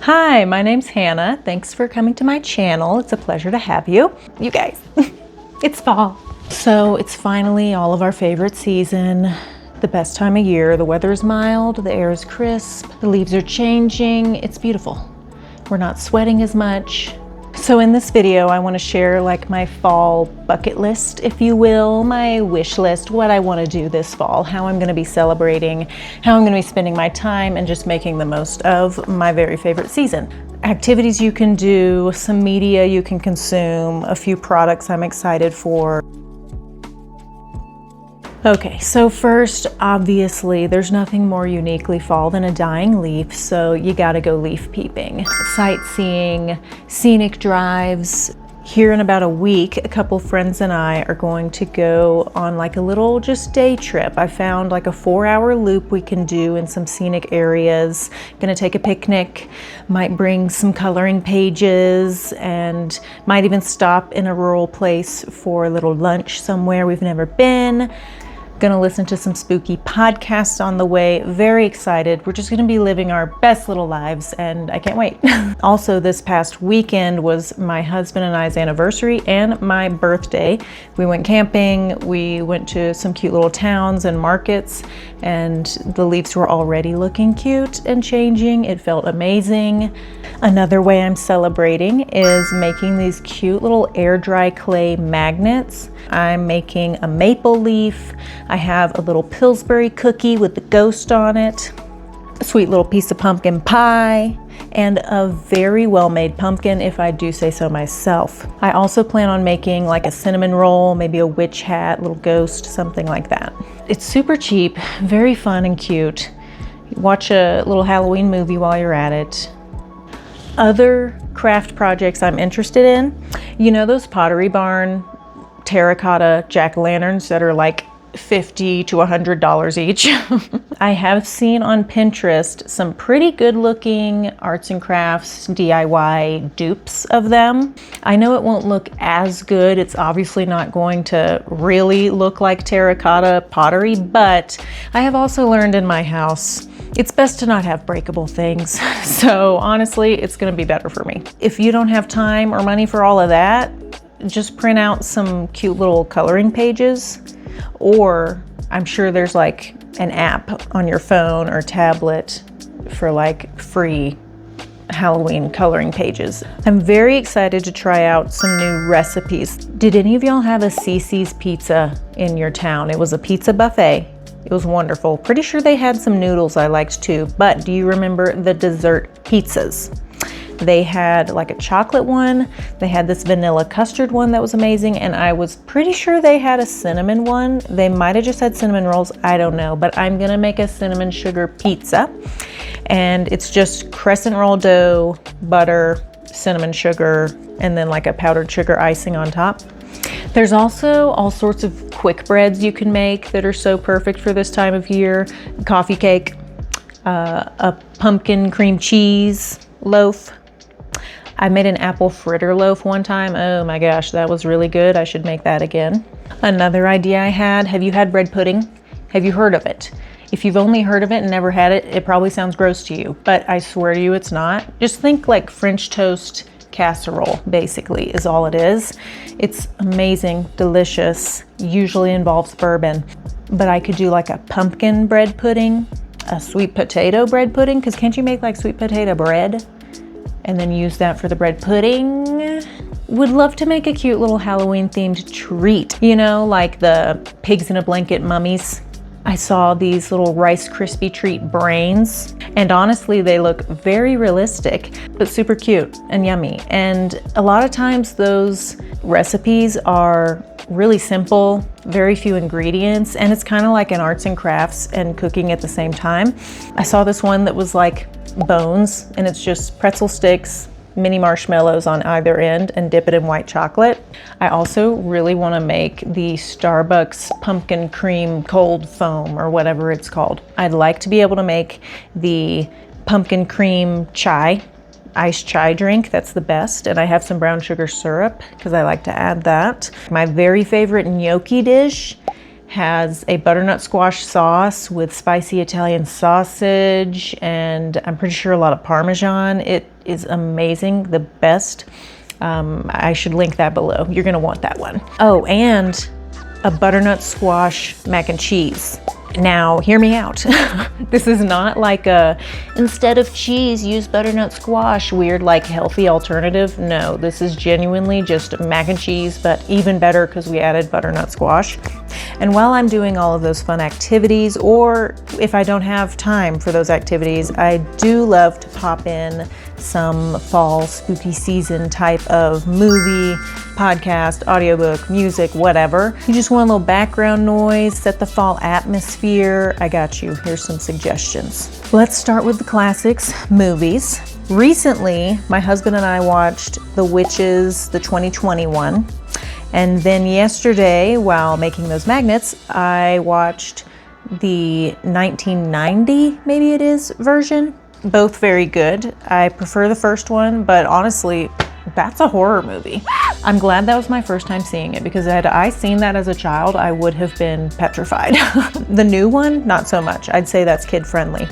Hi, my name's Hannah. Thanks for coming to my channel. It's a pleasure to have you. You guys, it's fall. So it's finally all of our favorite season, the best time of year. The weather is mild, the air is crisp, the leaves are changing. It's beautiful. We're not sweating as much. So in this video, I want to share like my fall bucket list, if you will, my wish list, what I want to do this fall, how I'm going to be celebrating, how I'm going to be spending my time, and just making the most of my very favorite season. Activities you can do, some media you can consume, a few products I'm excited for. Okay, so first, obviously, there's nothing more uniquely fall than a dying leaf, so you gotta go leaf peeping. Sightseeing, scenic drives. Here in about a week, a couple friends and I are going to go on like a little just day trip. I found like a 4-hour loop we can do in some scenic areas. Gonna take a picnic, might bring some coloring pages, and might even stop in a rural place for a little lunch somewhere we've never been. Gonna listen to some spooky podcasts on the way. Very excited. We're just gonna be living our best little lives and I can't wait. Also, this past weekend was my husband and I's anniversary and my birthday. We went camping, we went to some cute little towns and markets, and the leaves were already looking cute and changing. It felt amazing. Another way I'm celebrating is making these cute little air dry clay magnets. I'm making a maple leaf. I have a little Pillsbury cookie with the ghost on it, a sweet little piece of pumpkin pie, and a very well-made pumpkin, if I do say so myself. I also plan on making like a cinnamon roll, maybe a witch hat, little ghost, something like that. It's super cheap, very fun and cute. Watch a little Halloween movie while you're at it. Other craft projects I'm interested in, you know those Pottery Barn terracotta jack-o'-lanterns that are like $50 to $100 each. I have seen on Pinterest some pretty good looking arts and crafts DIY dupes of them. I know it won't look as good. It's obviously not going to really look like terracotta pottery, but I have also learned in my house it's best to not have breakable things. So honestly, it's gonna be better for me. If you don't have time or money for all of that, just print out some cute little coloring pages, or I'm sure there's like an app on your phone or tablet for like free Halloween coloring pages. I'm very excited to try out some new recipes. Did any of y'all have a Cici's Pizza in your town? It was a pizza buffet. It was wonderful. Pretty sure they had some noodles I liked too, but do you remember the dessert pizzas? They had like a chocolate one, they had this vanilla custard one that was amazing, and I was pretty sure they had a cinnamon one. They might have just had cinnamon rolls, I don't know, but I'm gonna make a cinnamon sugar pizza. And it's just crescent roll dough, butter, cinnamon sugar, and then like a powdered sugar icing on top. There's also all sorts of quick breads you can make that are so perfect for this time of year. Coffee cake, a pumpkin cream cheese loaf. I made an apple fritter loaf one time. Oh my gosh, that was really good. I should make that again. Another idea I had, have you had bread pudding? Have you heard of it? If you've only heard of it and never had it, it probably sounds gross to you, but I swear to you it's not. Just think like French toast casserole, basically, is all it is. It's amazing, delicious, usually involves bourbon. But I could do like a pumpkin bread pudding, a sweet potato bread pudding, because can't you make like sweet potato bread? And then use that for the bread pudding. Would love to make a cute little Halloween themed treat, you know, like the pigs in a blanket mummies. I saw these little Rice Krispie treat brains, and honestly, they look very realistic, but super cute and yummy. And a lot of times those recipes are really simple, very few ingredients, and it's kind of like an arts and crafts and cooking at the same time. I saw this one that was like bones, and it's just pretzel sticks, mini marshmallows on either end, and dip it in white chocolate. I also really want to make the Starbucks pumpkin cream cold foam, or whatever it's called. I'd like to be able to make the pumpkin cream chai, iced chai drink. That's the best. And I have some brown sugar syrup because I like to add that. My very favorite gnocchi dish has a butternut squash sauce with spicy Italian sausage, and I'm pretty sure a lot of Parmesan. It is amazing, the best. I should link that below. You're gonna want that one. Oh, and a butternut squash mac and cheese. Now, hear me out. This is not like a, instead of cheese, use butternut squash, weird, like healthy alternative. No, this is genuinely just mac and cheese, but even better because we added butternut squash. And while I'm doing all of those fun activities, or if I don't have time for those activities, I do love to pop in some fall spooky season type of movie, podcast, audiobook, music, whatever. You just want a little background noise, set the fall atmosphere. I got you. Here's some suggestions. Let's start with the classics, movies. Recently, my husband and I watched The Witches, the 2021. And then yesterday, while making those magnets, I watched the 1990, maybe it is, version. Both very good. I prefer the first one, but honestly, that's a horror movie. I'm glad that was my first time seeing it, because had I seen that as a child, I would have been petrified. The new one, not so much. I'd say that's kid friendly.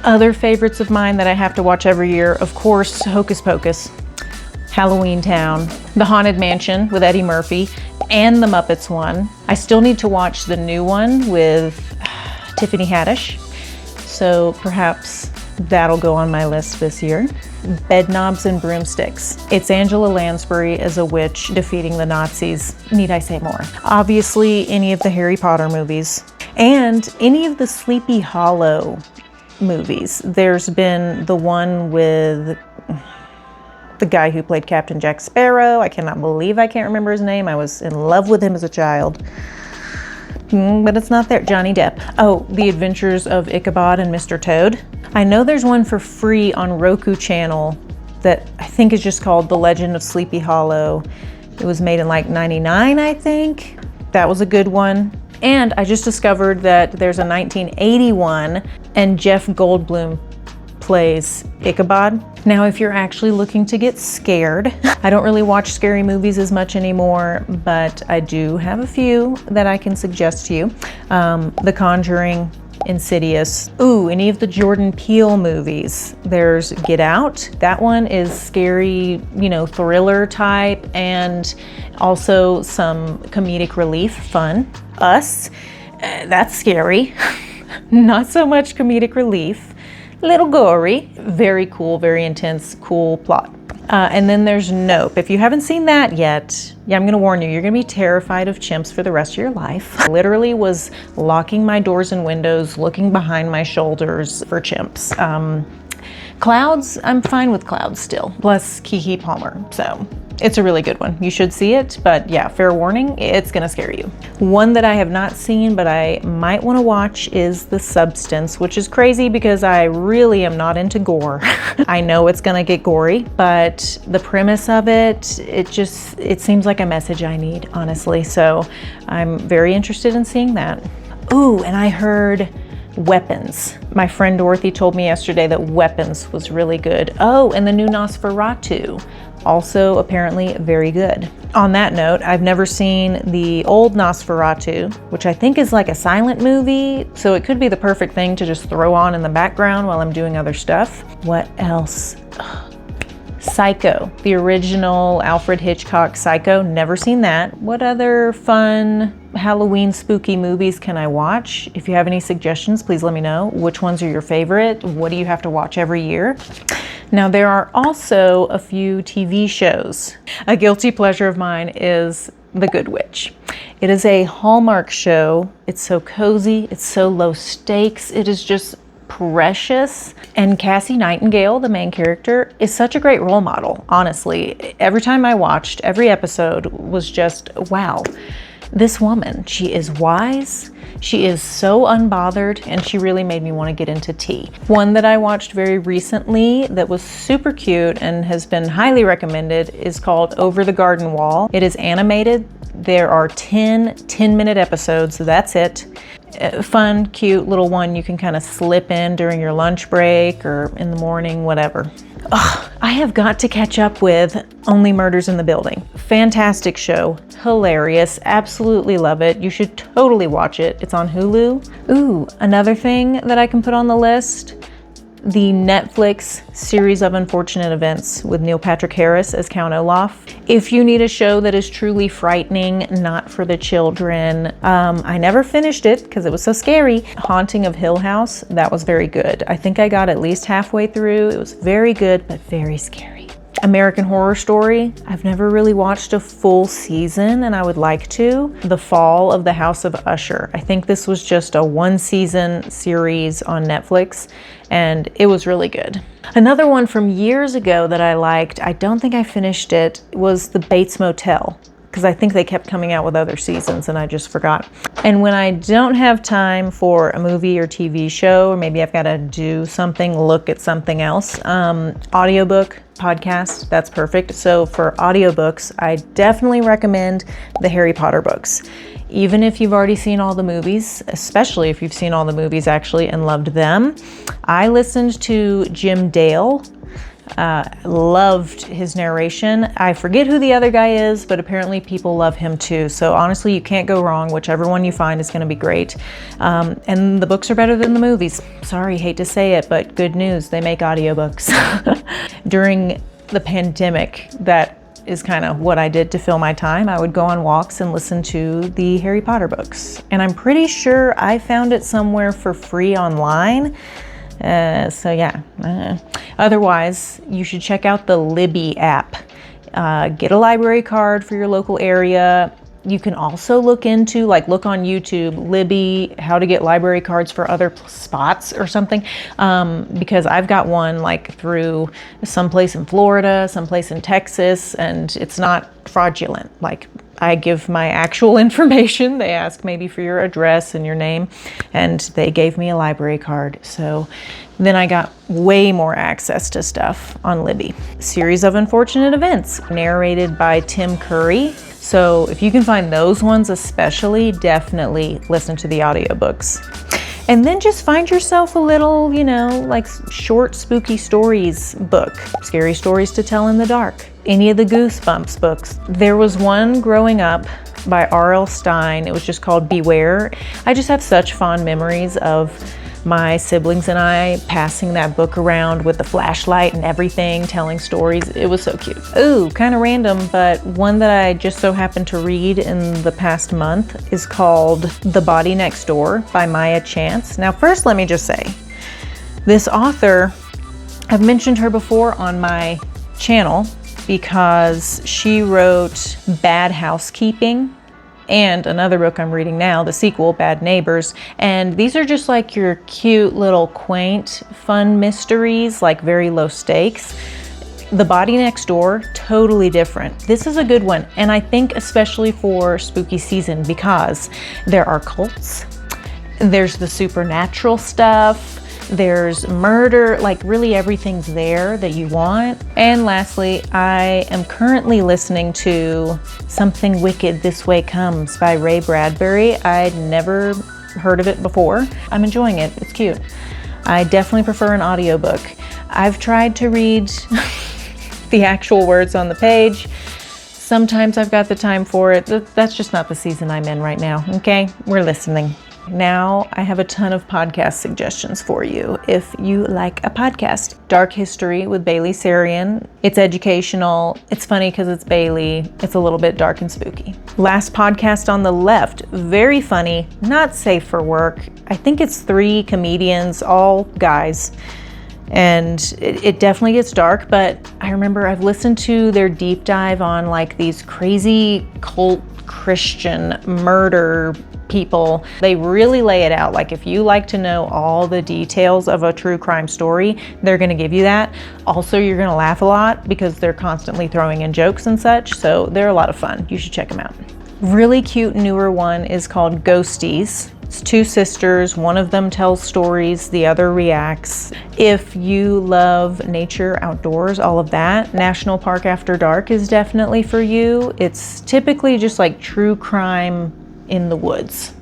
Other favorites of mine that I have to watch every year, of course, Hocus Pocus, Halloween Town, The Haunted Mansion with Eddie Murphy, and the Muppets one. I still need to watch the new one with Tiffany Haddish, so perhaps that'll go on my list this year. Bedknobs and Broomsticks. It's Angela Lansbury as a witch defeating the Nazis. Need I say more? Obviously, any of the Harry Potter movies and any of the Sleepy Hollow movies. There's been the one with the guy who played Captain Jack Sparrow. I cannot believe I can't remember his name. I was in love with him as a child. But it's not there. Johnny Depp. Oh, The Adventures of Ichabod and Mr. Toad. I know there's one for free on Roku channel that I think is just called The Legend of Sleepy Hollow. It was made in like '99, I think. That was a good one. And I just discovered that there's a 1981 and Jeff Goldblum plays Ichabod. Now, if you're actually looking to get scared, I don't really watch scary movies as much anymore, but I do have a few that I can suggest to you. The Conjuring, Insidious. Ooh, any of the Jordan Peele movies. There's Get Out. That one is scary, thriller type, and also some comedic relief, fun. Us, that's scary. Not so much comedic relief. Little gory, very cool, very intense, cool plot. And then there's Nope. If you haven't seen that yet, I'm gonna warn you, you're gonna be terrified of chimps for the rest of your life. I literally was locking my doors and windows, looking behind my shoulders for chimps. Clouds, I'm fine with Clouds still. Bless Keke Palmer, so it's a really good one. You should see it, but yeah, fair warning, it's gonna scare you. One that I have not seen, but I might wanna watch is The Substance, which is crazy because I really am not into gore. I know it's gonna get gory, but the premise of it seems like a message I need, honestly. So I'm very interested in seeing that. Ooh, and I heard Weapons. My friend Dorothy told me yesterday that Weapons was really good. Oh, and the new Nosferatu. Also apparently very good. On that note, I've never seen the old Nosferatu, which I think is like a silent movie, so it could be the perfect thing to just throw on in the background while I'm doing other stuff. What else? Psycho, the original Alfred Hitchcock Psycho, never seen that. What other fun Halloween spooky movies can I watch? If you have any suggestions, please let me know. Which ones are your favorite? What do you have to watch every year? Now, there are also a few TV shows. A guilty pleasure of mine is The Good Witch. It is a Hallmark show. It's so cozy, it's so low stakes, it is just precious. And Cassie Nightingale, the main character, is such a great role model, honestly. Every time I watched, every episode was just, wow. This woman, she is wise, she is so unbothered, and she really made me want to get into tea. One that I watched very recently that was super cute and has been highly recommended is called Over the Garden Wall. It is animated. There are 10 10-minute episodes, so that's it. Fun, cute little one you can kind of slip in during your lunch break or in the morning, whatever. I have got to catch up with Only Murders in the Building. Fantastic show. Hilarious. Absolutely love it. You should totally watch it. It's on Hulu. Ooh, another thing that I can put on the list, the Netflix Series of Unfortunate Events with Neil Patrick Harris as Count Olaf. If you need a show that is truly frightening, not for the children, I never finished it because it was so scary. Haunting of Hill House, that was very good. I think I got at least halfway through. It was very good, but very scary. American Horror Story. I've never really watched a full season and I would like to. The Fall of the House of Usher. I think this was just a 1-season series on Netflix and it was really good. Another one from years ago that I liked, I don't think I finished it, was The Bates Motel, because I think they kept coming out with other seasons and I just forgot. And when I don't have time for a movie or TV show, or maybe I've got to do something, look at something else, audiobook, podcast, that's perfect. So for audiobooks, I definitely recommend the Harry Potter books. Even if you've already seen all the movies, especially if you've seen all the movies actually and loved them. I listened to Jim Dale. Loved his narration. I forget who the other guy is, but apparently people love him too. So honestly, you can't go wrong. Whichever one you find is going to be great. And the books are better than the movies. Sorry, hate to say it, but good news, they make audiobooks. During the pandemic, that is kind of what I did to fill my time. I would go on walks and listen to the Harry Potter books. And I'm pretty sure I found it somewhere for free online. So yeah, otherwise you should check out the Libby app. Get a library card for your local area. You can also look on YouTube, Libby, how to get library cards for other spots or something. Because I've got one like through someplace in Florida, someplace in Texas, and it's not fraudulent. Like, I give my actual information. They ask maybe for your address and your name, and they gave me a library card. So then I got way more access to stuff on Libby. Series of Unfortunate Events, narrated by Tim Curry. So if you can find those ones especially, definitely listen to the audiobooks. And then just find yourself a little, like short spooky stories book. Scary Stories to Tell in the Dark. Any of the Goosebumps books. There was one growing up by R.L. Stine. It was just called Beware. I just have such fond memories of my siblings and I passing that book around with the flashlight and everything, telling stories. It was so cute. Ooh, kind of random, but one that I just so happened to read in the past month is called The Body Next Door by Maya Chance. Now, first, let me just say, this author, I've mentioned her before on my channel because she wrote Bad Housekeeping and another book I'm reading now, the sequel, Bad Neighbors. And these are just like your cute little quaint, fun mysteries, like very low stakes. The Body Next Door, totally different. This is a good one. And I think especially for spooky season because there are cults, there's the supernatural stuff, there's murder, like really everything's there that you want. And lastly, I am currently listening to Something Wicked This Way Comes by Ray Bradbury. I'd never heard of it before. I'm enjoying it. It's cute. I definitely prefer an audiobook. I've tried to read the actual words on the page. Sometimes I've got the time for it. That's just not the season I'm in right now, okay? We're listening. Now I have a ton of podcast suggestions for you if you like a podcast. Dark History with Bailey Sarian. It's educational. It's funny because it's Bailey. It's a little bit dark and spooky. Last Podcast on the Left. Very funny. Not safe for work. I think it's 3 comedians, all guys. And it definitely gets dark, but I remember I've listened to their deep dive on like these crazy cult Christian murder people. They really lay it out. Like if you like to know all the details of a true crime story, they're going to give you that. Also, you're going to laugh a lot because they're constantly throwing in jokes and such. So they're a lot of fun. You should check them out. Really cute newer one is called Ghosties. It's 2 sisters. One of them tells stories, the other reacts. If you love nature, outdoors, all of that, National Park After Dark is definitely for you. It's typically just like true crime in the woods.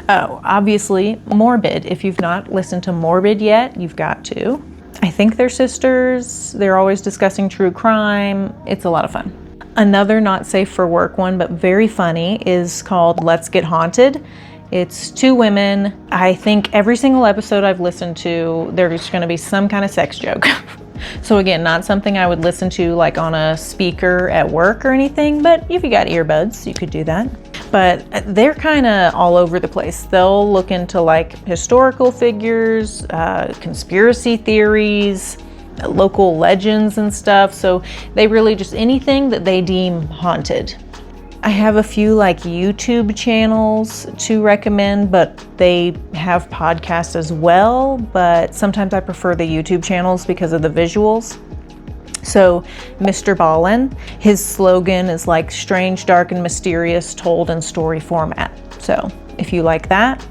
Oh, obviously Morbid. If you've not listened to Morbid yet, you've got to. I think they're sisters. They're always discussing true crime. It's a lot of fun. Another not safe for work one, but very funny, is called Let's Get Haunted. It's two women. I think every single episode I've listened to, there's going to be some kind of sex joke. So again, not something I would listen to like on a speaker at work or anything, but if you got earbuds, you could do that. But they're kind of all over the place. They'll look into like historical figures, conspiracy theories, local legends and stuff. So they really just anything that they deem haunted. I have a few like YouTube channels to recommend, but they have podcasts as well. But sometimes I prefer the YouTube channels because of the visuals. So Mr. Ballin, his slogan is like strange, dark, and mysterious told in story format. So if you like that,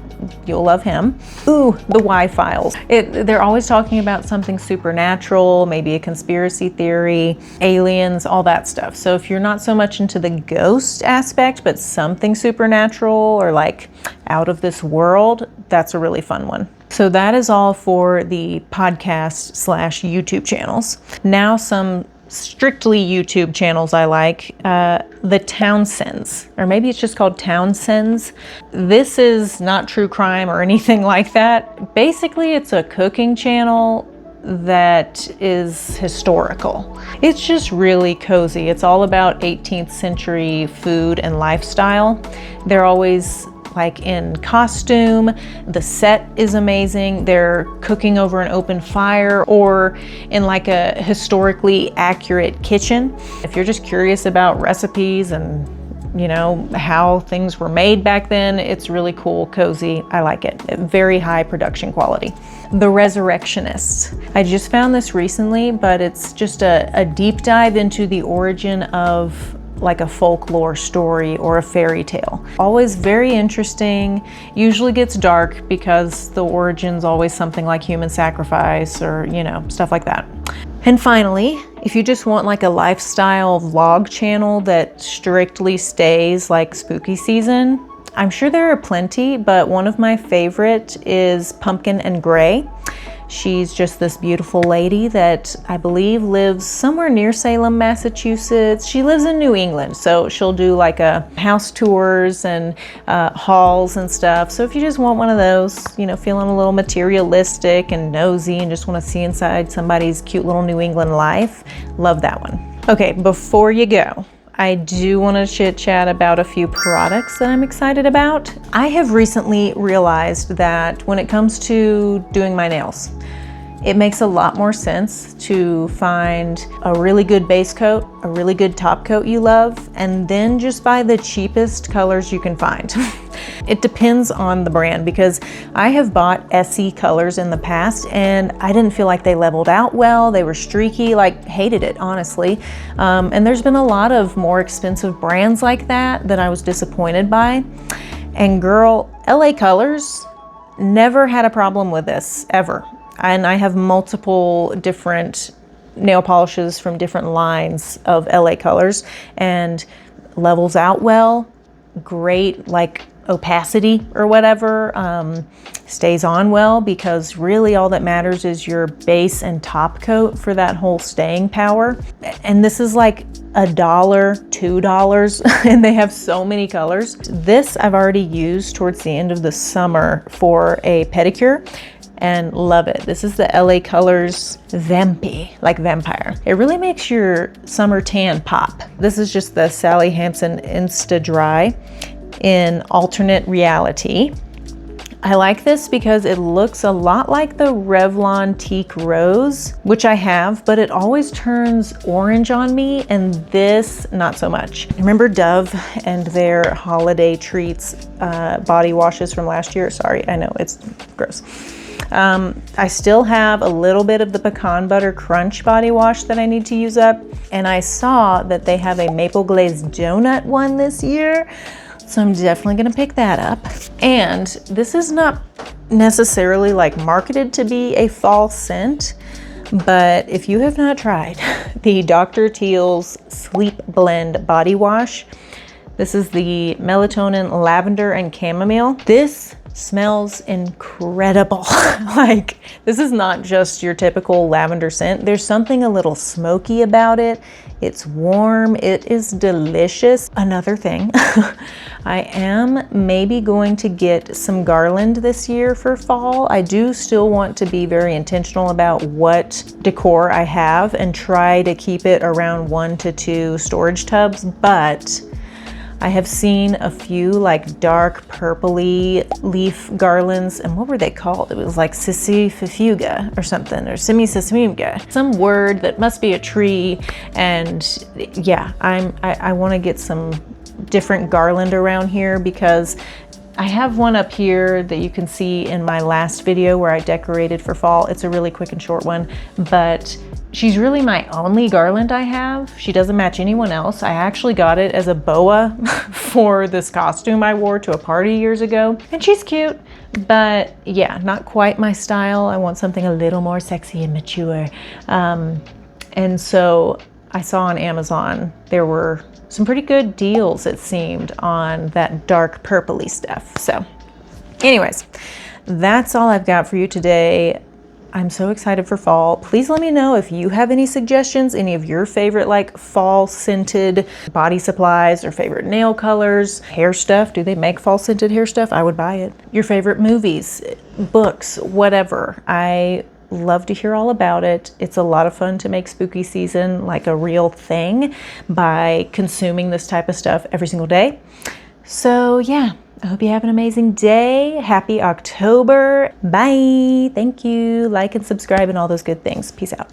you'll love him. Ooh, the Y-Files. They're always talking about something supernatural, maybe a conspiracy theory, aliens, all that stuff. So if you're not so much into the ghost aspect, but something supernatural or like out of this world, that's a really fun one. So that is all for the podcast/YouTube channels. Now some strictly YouTube channels I like, the Townsends, or maybe it's just called Townsends. This is not true crime or anything like that. Basically, it's a cooking channel that is historical. It's just really cozy. It's all about 18th century food and lifestyle. They're always like in costume. The set is amazing. They're cooking over an open fire or in like a historically accurate kitchen. If you're just curious about recipes and you know how things were made back then, it's really cool, cozy. I like it. Very high production quality. The Resurrectionists. I just found this recently, but it's just a deep dive into the origin of like a folklore story or a fairy tale. Always very interesting. Usually gets dark because the origin's always something like human sacrifice or, you know, stuff like that. And finally, if you just want like a lifestyle vlog channel that strictly stays like spooky season, I'm sure there are plenty, but one of my favorite is Pumpkin and Gray. She's just this beautiful lady that I believe lives somewhere near Salem, Massachusetts. She lives in New England, so she'll do like a house tours and hauls and stuff. So if you just want one of those, you know, feeling a little materialistic and nosy and just want to see inside somebody's cute little New England life, love that one. Okay, before you go, I do want to chit chat about a few products that I'm excited about. I have recently realized that when it comes to doing my nails, it makes a lot more sense to find a really good base coat, a really good top coat you love, and then just buy the cheapest colors you can find. It depends on the brand because I have bought Essie colors in the past and I didn't feel like they leveled out well. They were streaky, like hated it, honestly. And there's been a lot of more expensive brands like that I was disappointed by. And girl, LA Colors never had a problem with this, ever. And I have multiple different nail polishes from different lines of LA Colors and levels out well, great like opacity or whatever, stays on well because really all that matters is your base and top coat for that whole staying power. And this is like $1, $2, and they have so many colors. This I've already used towards the end of the summer for a pedicure and love it. This is the LA Colors Vampy, like vampire. It really makes your summer tan pop. This is just the Sally Hansen Insta Dry in alternate reality. I like this because it looks a lot like the Revlon Teak Rose, which I have, but it always turns orange on me, and this not so much. Remember Dove and their holiday treats body washes from last year? Sorry, I know it's gross. I still have a little bit of the Pecan Butter Crunch body wash that I need to use up, and I saw that they have a maple glazed donut one this year. So I'm definitely gonna pick that up. And this is not necessarily like marketed to be a fall scent, but if you have not tried the Dr. Teal's Sleep Blend Body Wash, this is the melatonin, lavender, and chamomile. This Smells incredible. Like, this is not just your typical lavender scent. There's something a little smoky about it. It's warm, it is delicious. Another thing, I am maybe going to get some garland this year for fall. I do still want to be very intentional about what decor I have and try to keep it around 1 to 2 storage tubs, but I have seen a few like dark purpley leaf garlands, and what were they called? It was like Sissifuga or something, or Simisisimuga, some word that must be a tree. And yeah, I want to get some different garland around here, because I have one up here that you can see in my last video where I decorated for fall. It's a really quick and short one, but she's really my only garland I have. She doesn't match anyone else. I actually got it as a boa for this costume I wore to a party years ago, and she's cute, but yeah, not quite my style. I want something a little more sexy and mature. And so I saw on Amazon there were some pretty good deals, it seemed, on that dark purpley stuff. So anyways, that's all I've got for you today. I'm so excited for fall. Please let me know if you have any suggestions, any of your favorite like fall scented body supplies or favorite nail colors, hair stuff. Do they make fall scented hair stuff? I would buy it. Your favorite movies, books, whatever. I love to hear all about it. It's a lot of fun to make spooky season like a real thing by consuming this type of stuff every single day. So yeah, I hope you have an amazing day. Happy October. Bye. Thank you. Like and subscribe and all those good things. Peace out.